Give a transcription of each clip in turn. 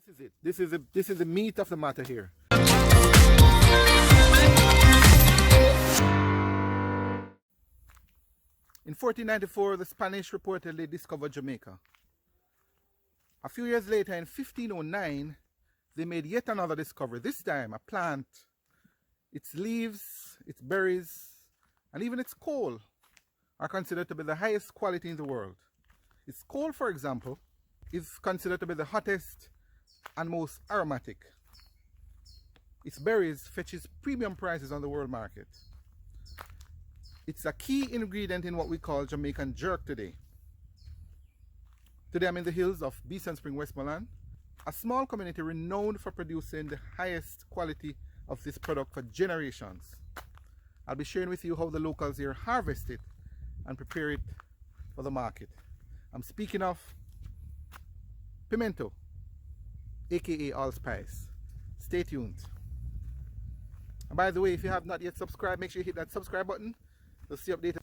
This is it. This is the meat of the matter here. In 1494, the Spanish reportedly discovered Jamaica. A few years later, in 1509, they made yet another discovery. This time, a plant. Its leaves, its berries, and even its coal are considered to be the highest quality in the world. Its coal, for example, is considered to be the hottest and most aromatic. Its berries fetches premium prices on the world market. It's a key ingredient in what we call Jamaican jerk today. Today I'm in the hills of Beeston Spring, Westmoreland, a small community renowned for producing the highest quality of this product for generations. I'll be sharing with you how the locals here harvest it and prepare it for the market. I'm speaking of pimento, aka Allspice. Stay tuned. And by the way, if you have not yet subscribed, make sure you hit that subscribe button to stay updated.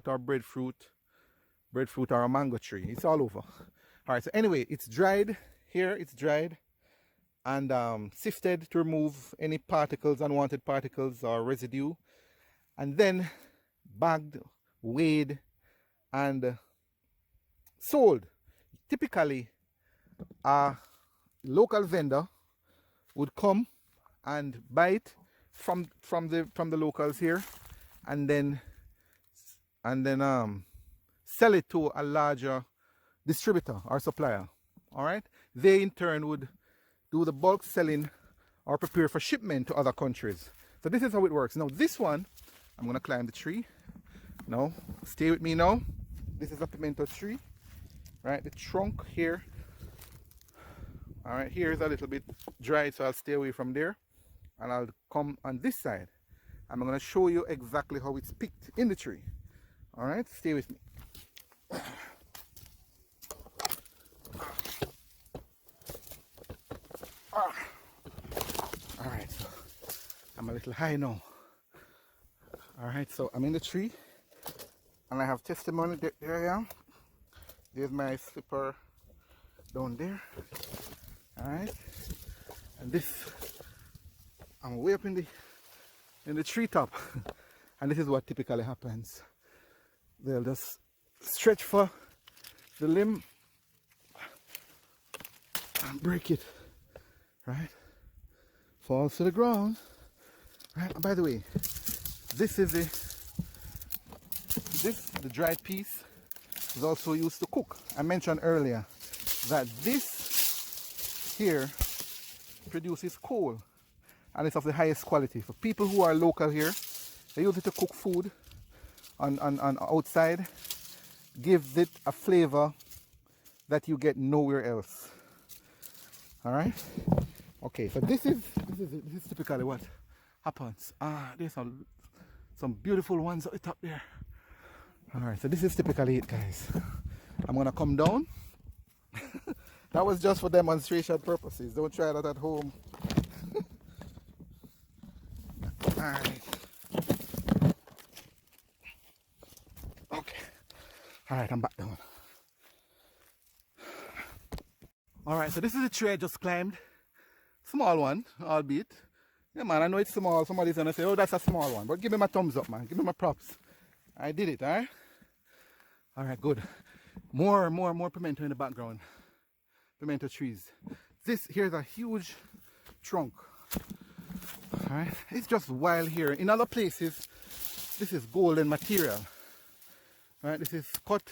Or breadfruit or a mango tree. It's all over. All right, so anyway, it's dried here. It's dried and sifted to remove any particles, unwanted particles or residue, and then bagged, weighed, and sold. Typically, a local vendor would come and buy it from the locals here, and then sell it to a larger distributor or supplier. All right, they in turn would do the bulk selling or prepare for shipment to other countries. So this is how it works. Now this one, I'm gonna climb the tree. Now stay with me now. This is a pimento tree, right? The trunk here. All right, here is a little bit dry, so I'll stay away from there, and I'll come on this side. I'm gonna show you exactly how it's picked in the tree. All right, stay with me. All right, so I'm a little high now. All right, so I'm in the tree, and I have testimony. There I am. There's my slipper down there. All right, and this, I'm way up in the treetop, and this is what typically happens. They'll just stretch for the limb and break it, right? Falls to the ground, right? By the way, this is the dried piece is also used to cook. I mentioned earlier that this here produces coal, and it's of the highest quality. For people who are local here, they use it to cook food on outside. Gives it a flavor that you get nowhere else. All right. Okay, so this is typically what happens. There's some beautiful ones at the top there. All right, so this is typically it, guys. I'm gonna come down. That was just for demonstration purposes. Don't try that at home. All right. Okay. All right, I'm back down. All right, so this is the tree I just climbed. Small one, albeit. Yeah, man, I know it's small. Somebody's gonna say, oh, that's a small one. But give me my thumbs up, man. Give me my props. I did it, all right? All right, good. More pimento in the background. Pimento trees. This here's a huge trunk. All right, it's just wild here. In other places, this is golden material. All right, this is cut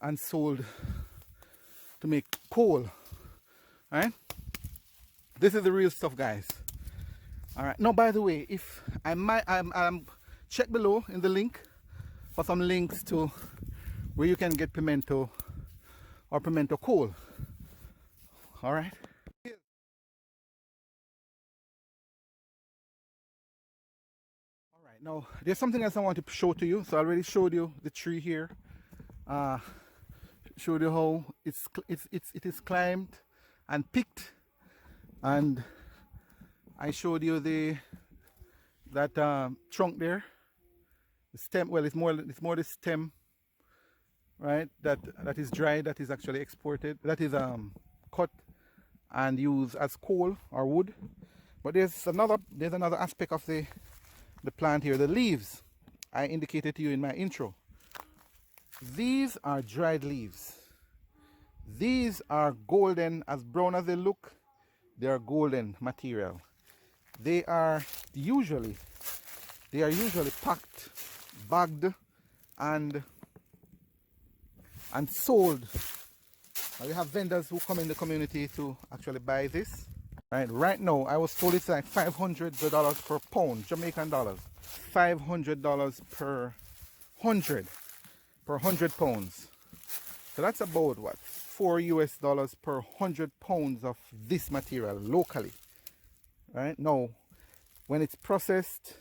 and sold to make coal. All right, this is the real stuff, guys. All right. Now, by the way, if I'm check below in the link for some links to where you can get pimento or pimento coal. All right. All right. Now, there's something else I want to show to you. So I already showed you the tree here. Showed you how it is climbed and picked, and I showed you that trunk there, the stem. Well, it's more the stem, right? That is dry, that is actually exported, that is cut and used as coal or wood. But there's another aspect of the plant here, the leaves. I indicated to you in my intro. These are dried leaves. These are golden, as brown as they look. They are golden material. They are usually packed, bagged, and sold. We have vendors who come in the community to actually buy this. Right now, I was told it's like $500 per pound, Jamaican dollars. $500 per 100 pounds. So that's about what? $4 US per 100 pounds of this material locally. Right now, when it's processed,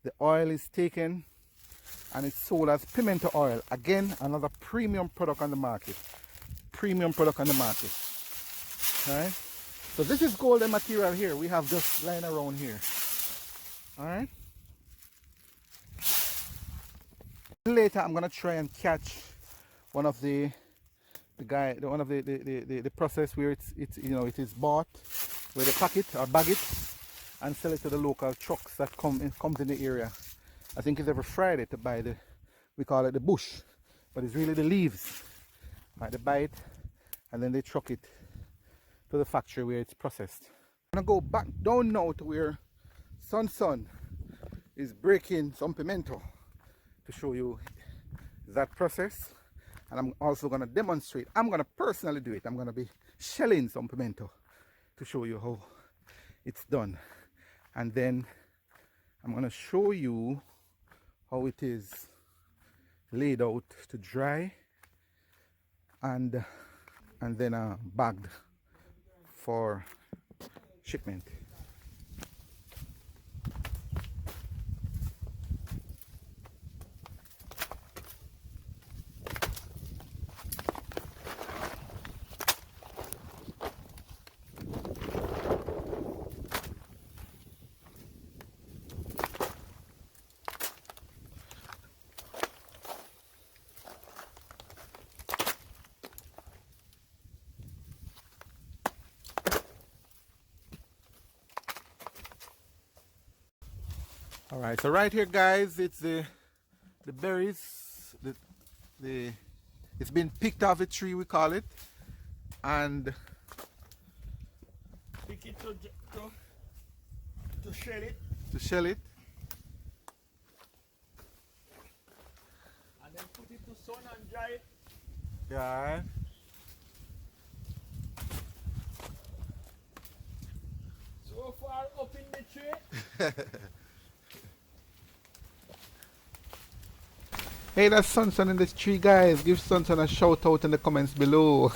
the oil is taken and it's sold as pimento oil. Again, another premium product on the market. Premium product on the market. Alright? So this is golden material here. We have just lying around here. Alright? Later I'm gonna try and catch one of the process where it is bought, where they pack it or bag it and sell it to the local trucks that comes in the area. I think it's every Friday to buy we call it the bush, but it's really the leaves. Right, they buy it and then they truck it to the factory where it's processed. I'm gonna go back down now to where Son is breaking some pimento to show you that process, and I'm also gonna demonstrate. I'm gonna personally do it. I'm gonna be shelling some pimento to show you how it's done, and then I'm gonna show you how it is laid out to dry and then bagged for shipment. All right, so right here, guys, it's the berries. It's been picked off the tree, we call it, and pick it to shell it. To shell it. And then put it to sun and dry it. Yeah. So far up in the tree. Hey, that's Sunson in this tree, guys. Give Sunson a shout out in the comments below.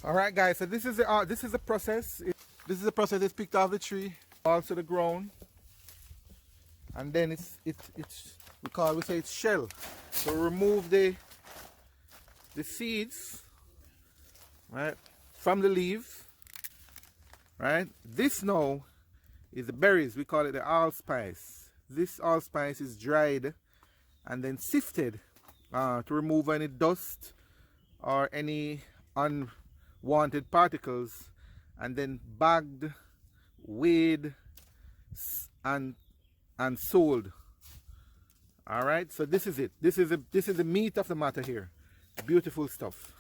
All right, guys. So this is the process. This is the process. It's picked off the tree, falls to the ground, and then we say it's shell. So remove the seeds, right, from the leaves, right. This now is the berries. We call it the allspice. This allspice is dried and then sifted to remove any dust or any unwanted particles, and then bagged, weighed, and sold. All right, so this is it. This is the meat of the matter here. Beautiful stuff.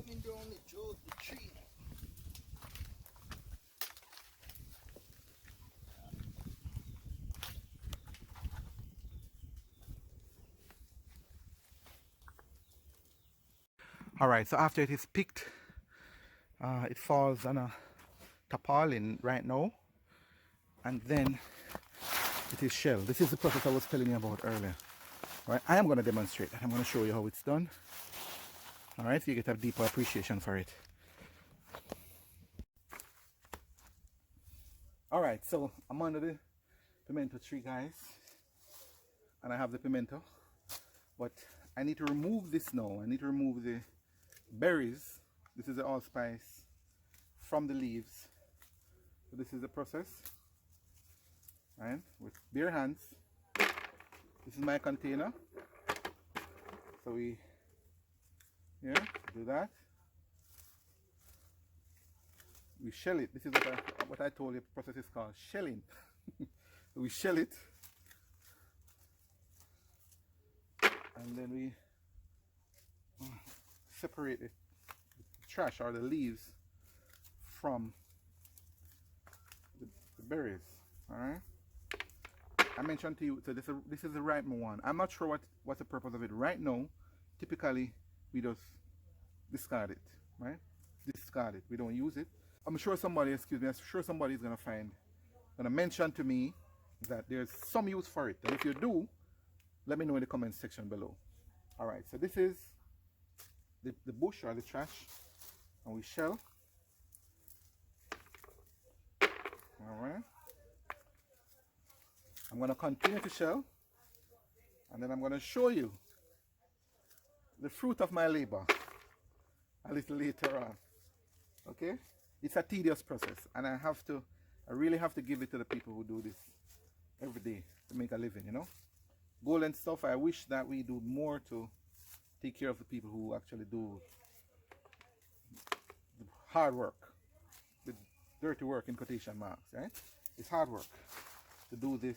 Coming down the tree. All right, so after it is picked, it falls on a tarpaulin right now, and then it is shelled. This is the process I was telling you about earlier. All right, I am going to demonstrate that. I'm going to show you how it's done. All right, so you get a deeper appreciation for it. All right, so I'm under the pimento tree, guys, and I have the pimento, but I need to remove this now. I need to remove the berries. This is the allspice from the leaves. So this is the process, right, with bare hands. This is my container. So we do that. We shell it. This is what I told you the process is called, shelling. We shell it, and then we separate the trash or the leaves from the berries. All right. I mentioned to you, so this is the ripe one. I'm not sure what's the purpose of it right now. Typically, we just discard it, right? Discard it. We don't use it. I'm sure somebody, I'm sure somebody is gonna mention to me that there's some use for it. And if you do, let me know in the comment section below. All right, so this is the bush or the trash, and we shell. All right. I'm gonna continue to shell, and then I'm gonna show you the fruit of my labor a little later on. Okay, it's a tedious process, and I really have to give it to the people who do this every day to make a living. You know, gold and stuff. I wish that we do more to take care of the people who actually do the hard work, the dirty work in quotation marks. Right? It's hard work to do this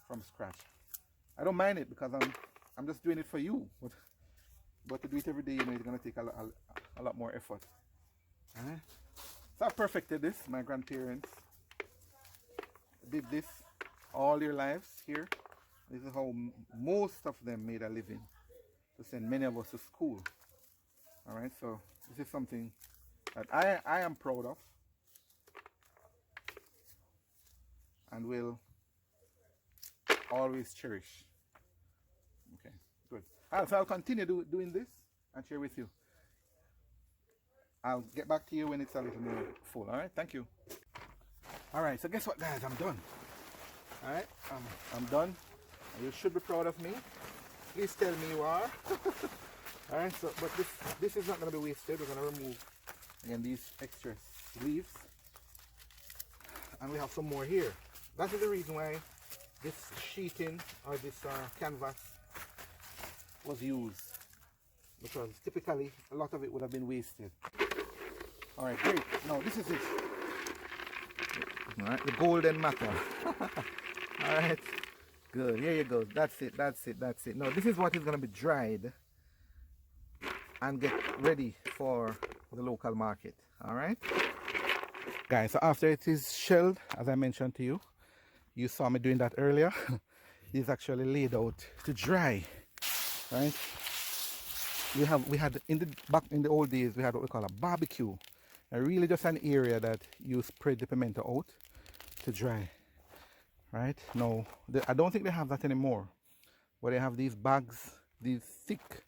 from scratch. I don't mind it because I'm just doing it for you, but to do it every day, you know, it's gonna take a lot more effort. Alright? So I perfected this. My grandparents did this all their lives here. This is how most of them made a living, to send many of us to school. Alright, so this is something that I am proud of and will always cherish. Okay, good. So I'll continue doing this and share with you. I'll get back to you when it's a little more full. All right, thank you. All right, so guess what, guys? I'm done. All right, I'm done. You should be proud of me. Please tell me you are. All right, so but this is not going to be wasted. We're going to remove again these extra sleeves, and we have some more here. That is the reason why this sheeting or this canvas was used, because typically a lot of it would have been wasted. All right, great. Now this is it. All right, the golden matter. All right, good. Here you go. That's it. That's it. That's it. Now this is what is going to be dried and get ready for the local market. All right, guys. So after it is shelled, as I mentioned to you, you saw me doing that earlier. It's actually laid out to dry. Right? We had back in the old days, we had what we call a barbecue. Really just an area that you spread the pimento out to dry. Right? Now, I don't think they have that anymore. But they have these bags, these thick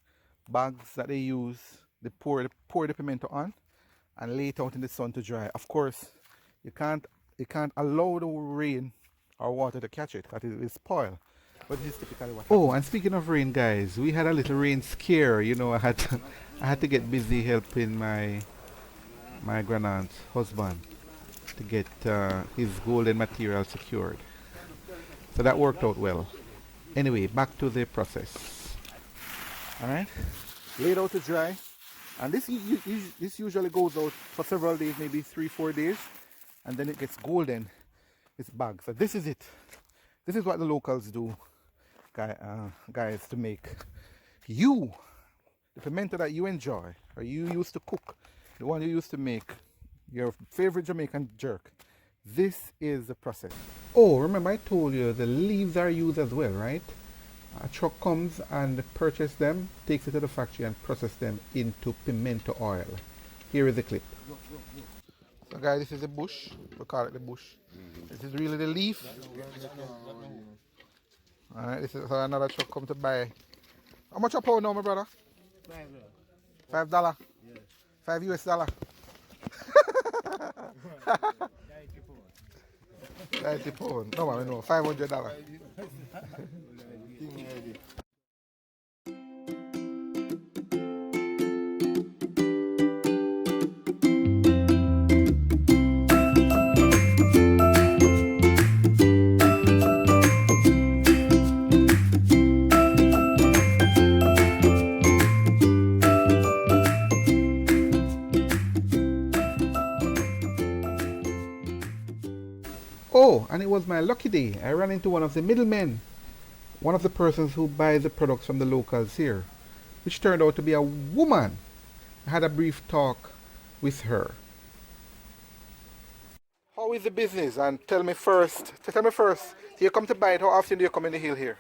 bags that they use. They pour the pimento on and lay it out in the sun to dry. Of course, you can't allow the rain or water to catch it, because it will spoil. But this is typically what happens. Oh, and speaking of rain, guys, we had a little rain scare. You know, I had to get busy helping my grandaunt's husband to get his golden material secured. So that worked out well. Anyway, back to the process. All right, laid out to dry, and this usually goes out for several days, maybe 3-4 days, and then it gets golden. It's bagged. So this is it. This is what the locals do, guys, to make the pimento that you enjoy, or you used to cook, the one you used to make your favorite Jamaican jerk. This is the process. Oh, remember I told you the leaves are used as well, right? A truck comes and purchases them, takes it to the factory and processes them into pimento oil. Here is the clip. So guys, this is the bush. We call it the bush. This is really the leaf. Alright, this is so another truck come to buy. How much a pound now, my brother? $5. Yes. $5 US. 90 pounds. No, man, no, $500. Oh, and it was my lucky day. I ran into one of the middlemen, one of the persons who buys the products from the locals here, which turned out to be a woman. I had a brief talk with her. How is the business? And tell me first, you come to buy it, how often do you come in the hill here?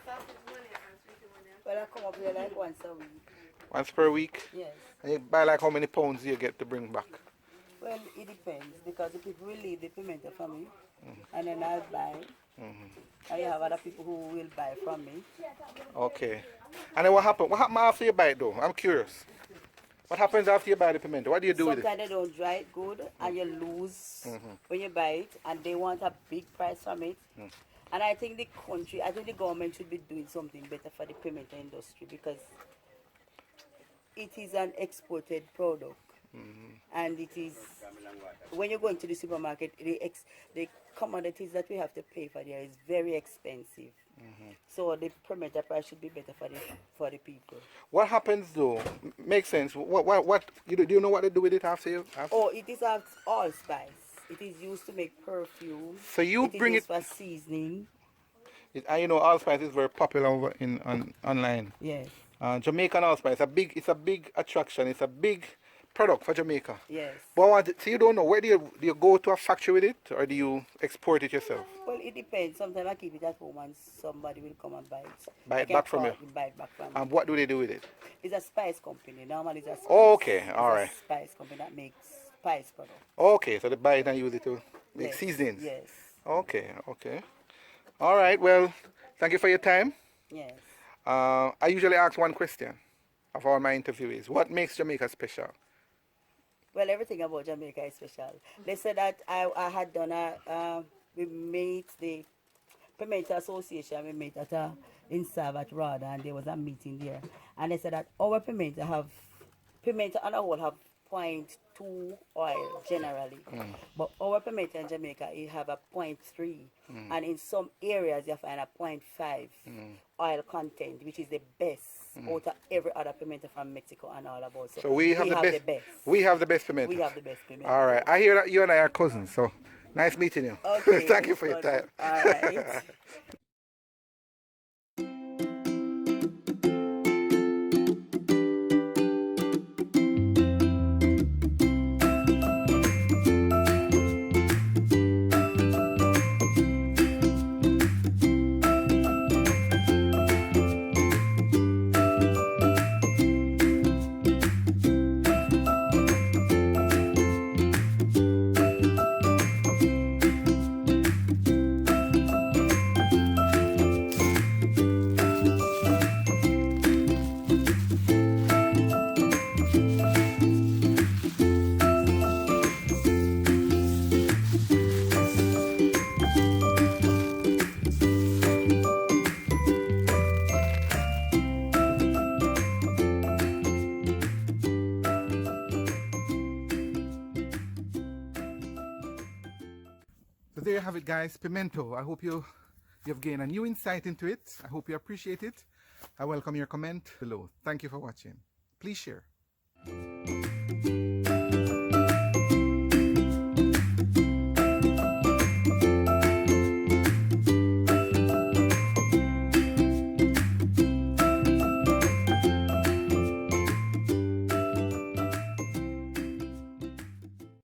Well, I come up here like once a week. Once per week? Yes. And you buy like how many pounds do you get to bring back? Well, it depends, because the people will leave the pimento for me, and then I'll buy. I have other people who will buy from me. Okay. And then what happens? What happens after you buy it though? I'm curious. What happens after you buy the pimento? What do you do with it? Sometimes they don't dry it good, and you lose when you buy it, and they want a big price from it. And I think the government should be doing something better for the pimento industry, because it is an exported product. And it is, when you go into the supermarket, the commodities that we have to pay for there is very expensive. So the perimeter price should be better for the people. What happens though? Makes sense. What do you know what they do with it after you? Oh, it is allspice. It is used to make perfume. So you bring it is it used for seasoning. And you know, allspice is very popular over online. Yes. Jamaican allspice, it's a big attraction. It's a big product for Jamaica. Yes. But so you don't know, where do you go to a factory with it, or do you export it yourself? Well, it depends. Sometimes I keep it at home and somebody will come and buy it. Buy it back from you? Buy it back from And me. what do they do with it? It's a spice company. Normally it's a spice. Oh, okay, all right. It's a spice company that makes spice products. Okay, so they buy it and use it to make Yes. seasonings. Yes. Okay. All right, well, thank you for your time. Yes. I usually ask one question of all my interviewees. What makes Jamaica special? Well, everything about Jamaica is special. They said that I had done we made the Pimento Association, we met at in Savat Rada, and there was a meeting there. And they said that our pimento on a whole have 0.2 oil generally. But our pimento in Jamaica, it have a 0.3. And in some areas, you find a 0.5 oil content, which is the best out of every other pimento from Mexico and all about. So we have the best. We have the best pimento. We have the best pimento. All right. I hear that you and I are cousins, so nice meeting you. Okay. Thank you for your time. All right. So there you have it, guys. Pimento. I hope you've gained a new insight into it. I hope you appreciate it. I welcome your comment below. Thank you for watching. Please share.